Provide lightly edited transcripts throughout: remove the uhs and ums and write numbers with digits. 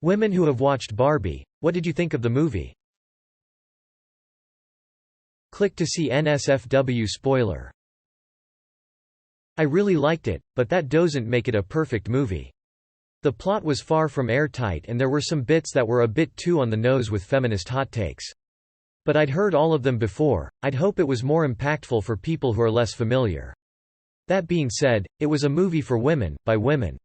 Women who have watched Barbie, what did you think of the movie? Click to see NSFW spoiler. I really liked it, but that doesn't make it a perfect movie. The plot was far from airtight and there were some bits that were a bit too on the nose with feminist hot takes. But I'd heard all of them before. I'd hope it was more impactful for people who are less familiar. That being said, it was a movie for women, by women.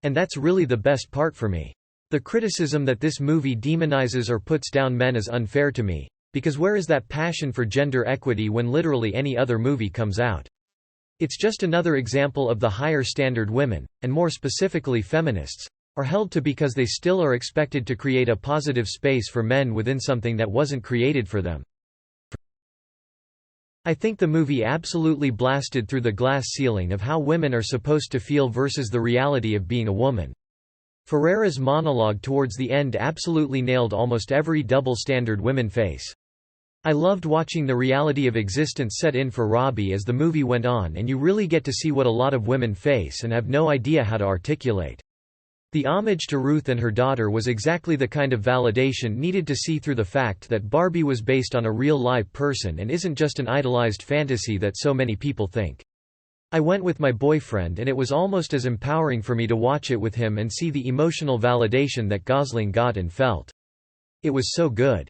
And that's really the best part for me. The criticism that this movie demonizes or puts down men is unfair to me, because where is that passion for gender equity when literally any other movie comes out? It's just another example of the higher standard women, and more specifically feminists, are held to because they still are expected to create a positive space for men within something that wasn't created for them. I think the movie absolutely blasted through the glass ceiling of how women are supposed to feel versus the reality of being a woman. Ferrera's monologue towards the end absolutely nailed almost every double standard women face. I loved watching the reality of existence set in for Robbie as the movie went on, and you really get to see what a lot of women face and have no idea how to articulate. The homage to Ruth and her daughter was exactly the kind of validation needed to see through the fact that Barbie was based on a real live person and isn't just an idolized fantasy that so many people think. I went with my boyfriend and it was almost as empowering for me to watch it with him and see the emotional validation that Gosling got and felt. It was so good.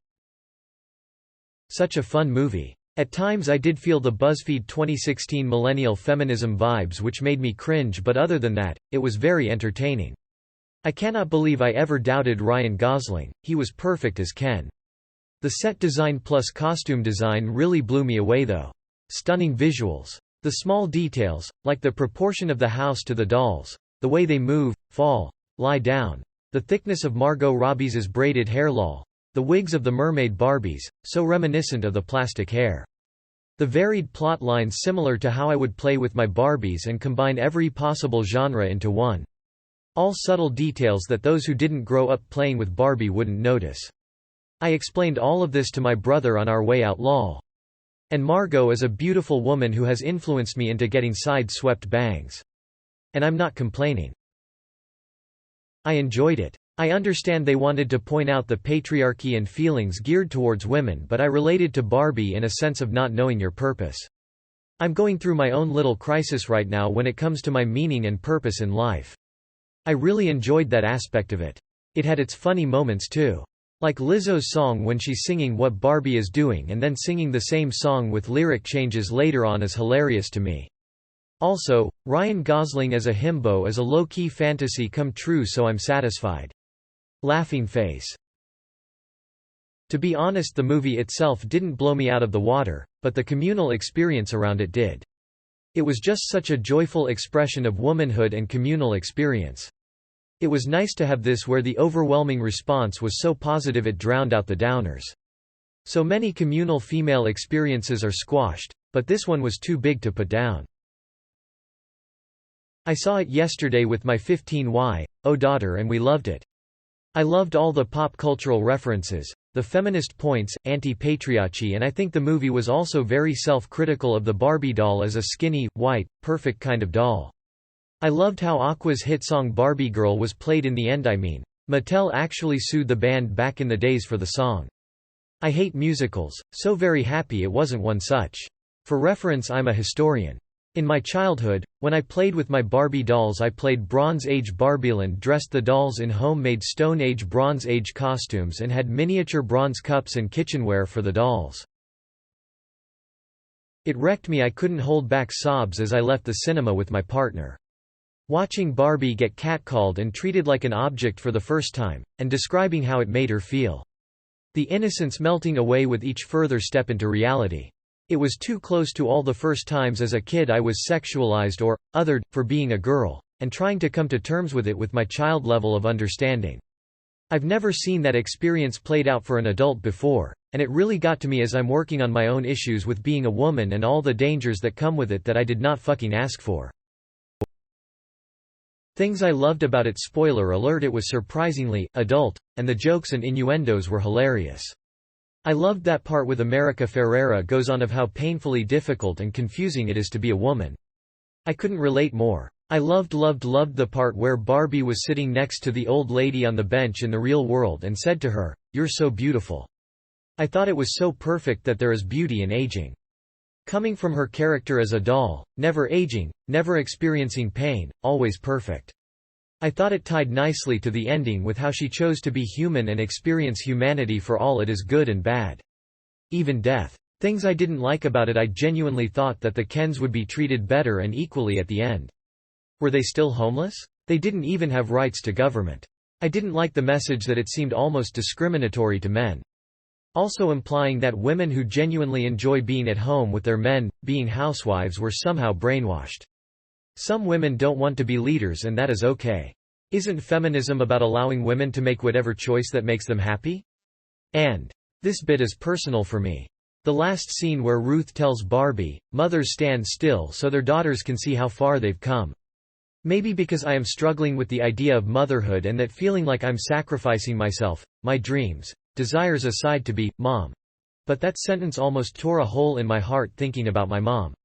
Such a fun movie. At times I did feel the BuzzFeed 2016 millennial feminism vibes which made me cringe, but other than that, it was very entertaining. I cannot believe I ever doubted Ryan Gosling, he was perfect as Ken. The set design plus costume design really blew me away though. Stunning visuals. The small details, like the proportion of the house to the dolls, the way they move, fall, lie down, the thickness of Margot Robbie's braided hair, the wigs of the mermaid Barbies, so reminiscent of the plastic hair. The varied plot lines similar to how I would play with my Barbies and combine every possible genre into one. All subtle details that those who didn't grow up playing with Barbie wouldn't notice. I explained all of this to my brother on our way out, lol. And Margot is a beautiful woman who has influenced me into getting side-swept bangs. And I'm not complaining. I enjoyed it. I understand they wanted to point out the patriarchy and feelings geared towards women, but I related to Barbie in a sense of not knowing your purpose. I'm going through my own little crisis right now when it comes to my meaning and purpose in life. I really enjoyed that aspect of it. It had its funny moments too. Like Lizzo's song when she's singing What Barbie Is Doing and then singing the same song with lyric changes later on is hilarious to me. Also, Ryan Gosling as a himbo is a low-key fantasy come true, so I'm satisfied. Laughing face. To be honest, the movie itself didn't blow me out of the water, but the communal experience around it did. It was just such a joyful expression of womanhood and communal experience. It was nice to have this where the overwhelming response was so positive it drowned out the downers. So many communal female experiences are squashed, but this one was too big to put down. I saw it yesterday with my 15-year-old daughter and we loved it. I loved all the pop cultural references, the feminist points, anti-patriarchy, and I think the movie was also very self-critical of the Barbie doll as a skinny, white, perfect kind of doll. I loved how Aqua's hit song Barbie Girl was played in the end. I mean, Mattel actually sued the band back in the days for the song. I hate musicals, so very happy it wasn't one such. For reference, I'm a historian. In my childhood, when I played with my Barbie dolls, I played Bronze Age Barbieland, dressed the dolls in homemade Stone Age Bronze Age costumes and had miniature bronze cups and kitchenware for the dolls. It wrecked me. I couldn't hold back sobs as I left the cinema with my partner. Watching Barbie get catcalled and treated like an object for the first time, and describing how it made her feel. The innocence melting away with each further step into reality. It was too close to all the first times as a kid I was sexualized or othered for being a girl, and trying to come to terms with it with my child level of understanding. I've never seen that experience played out for an adult before, and it really got to me as I'm working on my own issues with being a woman and all the dangers that come with it that I did not fucking ask for. Things I loved about it: spoiler alert, it was surprisingly adult, and the jokes and innuendos were hilarious. I loved that part with America Ferrera goes on of how painfully difficult and confusing it is to be a woman. I couldn't relate more. I loved the part where Barbie was sitting next to the old lady on the bench in the real world and said to her, "You're so beautiful." I thought it was so perfect that there is beauty in aging. Coming from her character as a doll, never aging, never experiencing pain, always perfect. I thought it tied nicely to the ending with how she chose to be human and experience humanity for all it is, good and bad. Even death. Things I didn't like about it. I genuinely thought that the Kens would be treated better and equally at the end. Were they still homeless? They didn't even have rights to government. I didn't like the message that it seemed almost discriminatory to men. Also implying that women who genuinely enjoy being at home with their men, being housewives, were somehow brainwashed. Some women don't want to be leaders, and that is okay. Isn't feminism about allowing women to make whatever choice that makes them happy? And this bit is personal for me. The last scene where Ruth tells Barbie, "Mothers stand still so their daughters can see how far they've come." Maybe because I am struggling with the idea of motherhood and that feeling like I'm sacrificing myself, my dreams, desires aside to be mom. But that sentence almost tore a hole in my heart thinking about my mom.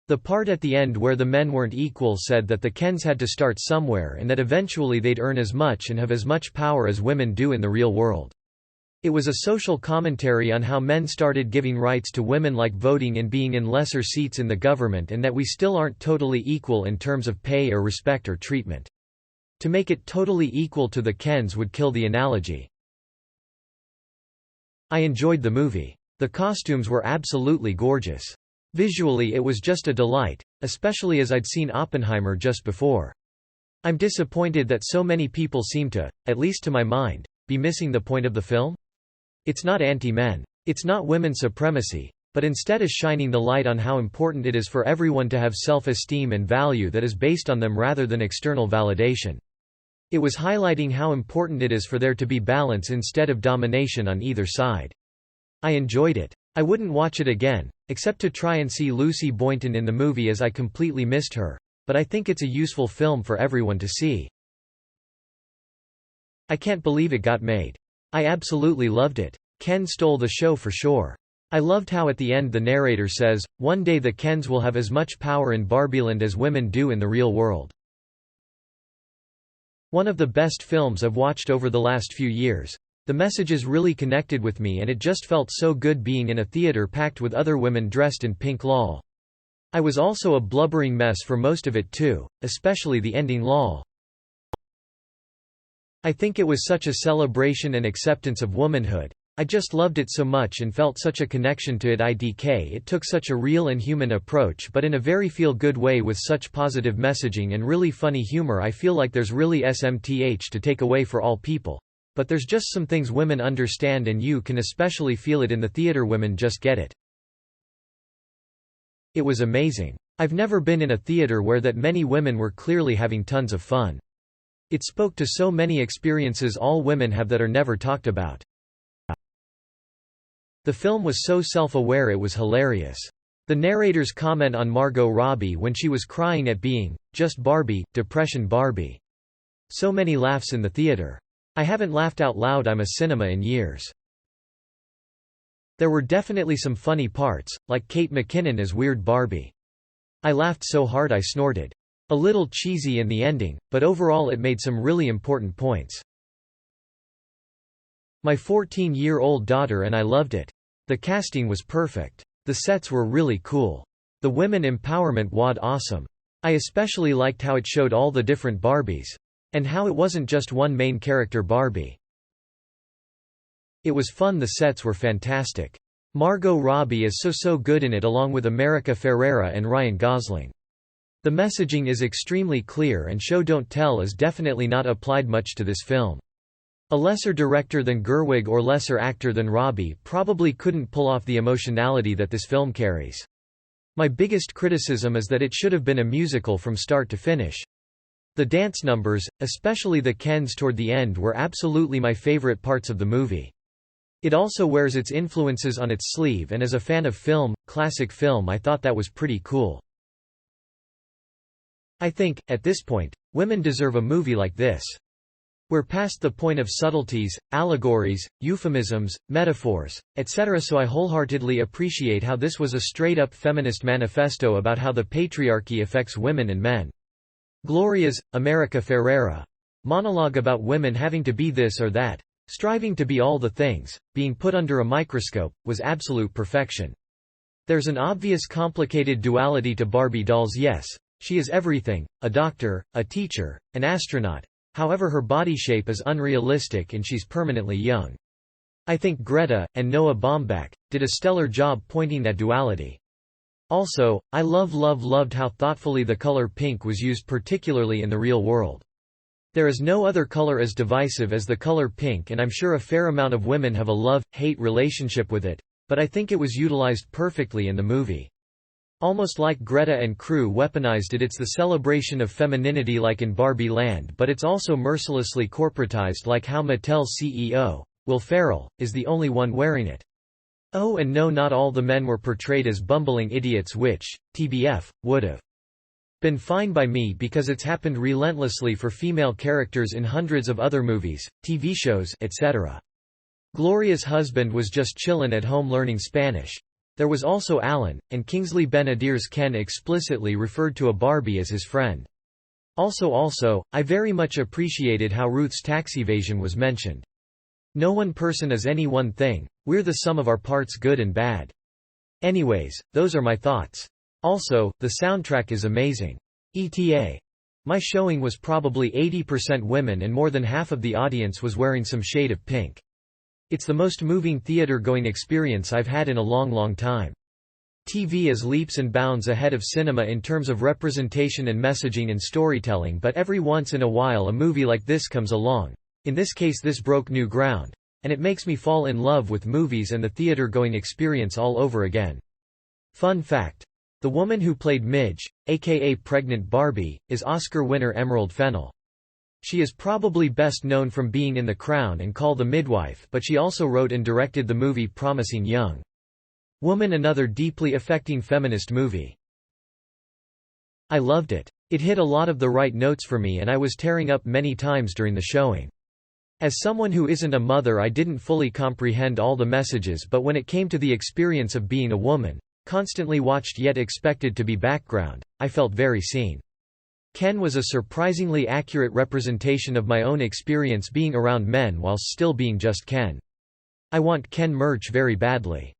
The part at the end where the men weren't equal said that the Kens had to start somewhere and that eventually they'd earn as much and have as much power as women do in the real world. It was a social commentary on how men started giving rights to women, like voting and being in lesser seats in the government, and that we still aren't totally equal in terms of pay or respect or treatment. To make it totally equal to the Kens would kill the analogy. I enjoyed the movie. The costumes were absolutely gorgeous. Visually it was just a delight, especially as I'd seen Oppenheimer just before. I'm disappointed that so many people seem to, at least to my mind, be missing the point of the film. It's not anti-men. It's not women supremacy, but instead is shining the light on how important it is for everyone to have self-esteem and value that is based on them rather than external validation. It was highlighting how important it is for there to be balance instead of domination on either side. I enjoyed it. I wouldn't watch it again, except to try and see Lucy Boynton in the movie, as I completely missed her, but I think it's a useful film for everyone to see. I can't believe it got made. I absolutely loved it. Ken stole the show for sure. I loved how at the end the narrator says, "One day the Kens will have as much power in Barbieland as women do in the real world." One of the best films I've watched over the last few years. The messages really connected with me, and it just felt so good being in a theater packed with other women dressed in pink. Lol. I was also a blubbering mess for most of it too, especially the ending. Lol. I think it was such a celebration and acceptance of womanhood. I just loved it so much and felt such a connection to it. It took such a real and human approach, but in a very feel-good way with such positive messaging and really funny humor. I feel like there's really SMTH to take away for all people. But there's just some things women understand, and you can especially feel it in the theater. Women just get it. It was amazing. I've never been in a theater where that many women were clearly having tons of fun. It spoke to so many experiences all women have that are never talked about. The film was so self-aware it was hilarious. The narrator's comment on Margot Robbie when she was crying at being just Barbie, depression Barbie. So many laughs in the theater. I haven't laughed out loud I'm a cinema in years. There were definitely some funny parts, like Kate McKinnon as Weird Barbie. I laughed so hard I snorted. A little cheesy in the ending, but overall it made some really important points. My 14-year-old daughter and I loved it. The casting was perfect. The sets were really cool. The women empowerment was awesome. I especially liked how it showed all the different Barbies. And how it wasn't just one main character Barbie. It was fun. The sets were fantastic. Margot Robbie is so good in it, along with America Ferrera and Ryan Gosling. The messaging is extremely clear, and show don't tell is definitely not applied much to this film. A lesser director than Gerwig or lesser actor than Robbie probably couldn't pull off the emotionality that this film carries. My biggest criticism is that it should have been a musical from start to finish. The dance numbers, especially the Kens toward the end, were absolutely my favorite parts of the movie. It also wears its influences on its sleeve, and as a fan of film, classic film, I thought that was pretty cool. I think, at this point, women deserve a movie like this. We're past the point of subtleties, allegories, euphemisms, metaphors, etc. So I wholeheartedly appreciate how this was a straight-up feminist manifesto about how the patriarchy affects women and men. Gloria's America Ferrera monologue about women having to be this or that, striving to be all the things, being put under a microscope, was absolute perfection. There's an obvious complicated duality to Barbie dolls. Yes, she is everything, a doctor, a teacher, an astronaut. However, her body shape is unrealistic and she's permanently young. I think Greta, and Noah Baumbach, did a stellar job pointing that duality. Also, I loved how thoughtfully the color pink was used, particularly in the real world. There is no other color as divisive as the color pink, and I'm sure a fair amount of women have a love-hate relationship with it, but I think it was utilized perfectly in the movie. Almost like Greta and crew weaponized it. It's the celebration of femininity like in Barbie Land, but it's also mercilessly corporatized like how Mattel's CEO, Will Ferrell, is the only one wearing it. Oh, and no, not all the men were portrayed as bumbling idiots, which, TBF, would've been fine by me because it's happened relentlessly for female characters in hundreds of other movies, TV shows, etc. Gloria's husband was just chillin' at home learning Spanish. There was also Alan, and Kingsley Ben-Adir's Ken explicitly referred to a Barbie as his friend. Also, I very much appreciated how Ruth's tax evasion was mentioned. No one person is any one thing, we're the sum of our parts, good and bad. Anyways, those are my thoughts. Also, the soundtrack is amazing. ETA. My showing was probably 80% women and more than half of the audience was wearing some shade of pink. It's the most moving theater-going experience I've had in a long time. TV is leaps and bounds ahead of cinema in terms of representation and messaging and storytelling, but every once in a while a movie like this comes along. In this case this broke new ground. And it makes me fall in love with movies and the theater-going experience all over again. Fun fact. The woman who played Midge, aka Pregnant Barbie, is Oscar winner Emerald Fennell. She is probably best known from being in The Crown and Call the Midwife, but she also wrote and directed the movie Promising Young Woman, another deeply affecting feminist movie. I loved it. It hit a lot of the right notes for me and I was tearing up many times during the showing. As someone who isn't a mother, I didn't fully comprehend all the messages, but when it came to the experience of being a woman, constantly watched yet expected to be background, I felt very seen. Ken was a surprisingly accurate representation of my own experience being around men whilst still being just Ken. I want Ken merch very badly.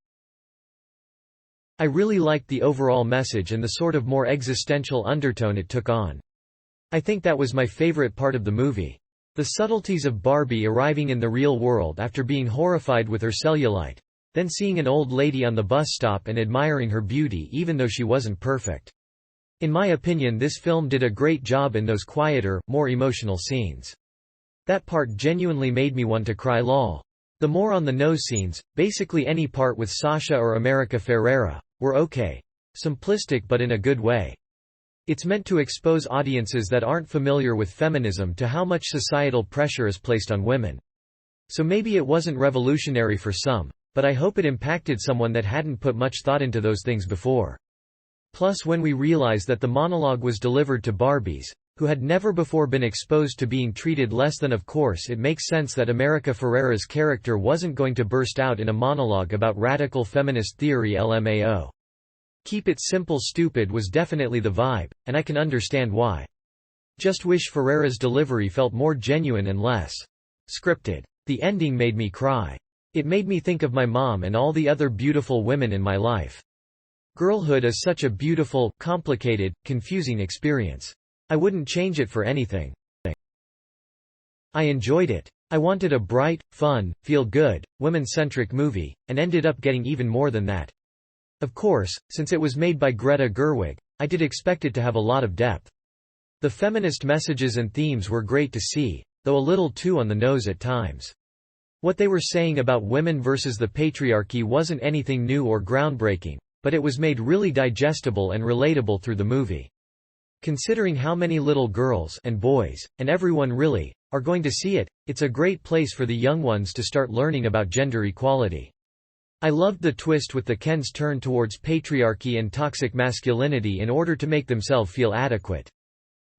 I really liked the overall message and the sort of more existential undertone it took on. I think that was my favorite part of the movie. The subtleties of Barbie arriving in the real world after being horrified with her cellulite, then seeing an old lady on the bus stop and admiring her beauty even though she wasn't perfect. In my opinion, this film did a great job in those quieter, more emotional scenes. That part genuinely made me want to cry lol. The more on-the-nose scenes, basically any part with Sasha or America Ferrera, were okay. Simplistic but in a good way. It's meant to expose audiences that aren't familiar with feminism to how much societal pressure is placed on women. So maybe it wasn't revolutionary for some, but I hope it impacted someone that hadn't put much thought into those things before. Plus, when we realize that the monologue was delivered to Barbies, who had never before been exposed to being treated less than, of course it makes sense that America Ferrera's character wasn't going to burst out in a monologue about radical feminist theory. LMAO. Keep it simple stupid was definitely the vibe, and I can understand why. Just wish Ferrera's delivery felt more genuine and less scripted. The ending made me cry. It made me think of my mom and all the other beautiful women in my life. Girlhood is such a beautiful, complicated, confusing experience. I wouldn't change it for anything. I enjoyed it. I wanted a bright, fun, feel-good, women-centric movie, and ended up getting even more than that. Of course, since it was made by Greta Gerwig, I did expect it to have a lot of depth. The feminist messages and themes were great to see, though a little too on the nose at times. What they were saying about women versus the patriarchy wasn't anything new or groundbreaking, but it was made really digestible and relatable through the movie. Considering how many little girls and boys, and everyone really, are going to see it, it's a great place for the young ones to start learning about gender equality. I loved the twist with the Kens turn towards patriarchy and toxic masculinity in order to make themselves feel adequate.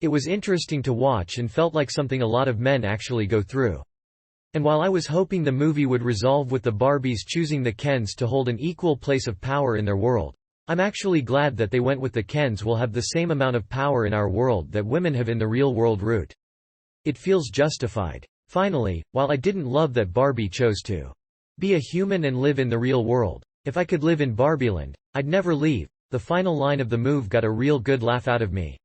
It was interesting to watch and felt like something a lot of men actually go through. And while I was hoping the movie would resolve with the Barbies choosing the Kens to hold an equal place of power in their world, I'm actually glad that they went with the Kens will have the same amount of power in our world that women have in the real world route. It feels justified. Finally, while I didn't love that Barbie chose to be a human and live in the real world, if I could live in Barbieland, I'd never leave. The final line of the movie got a real good laugh out of me.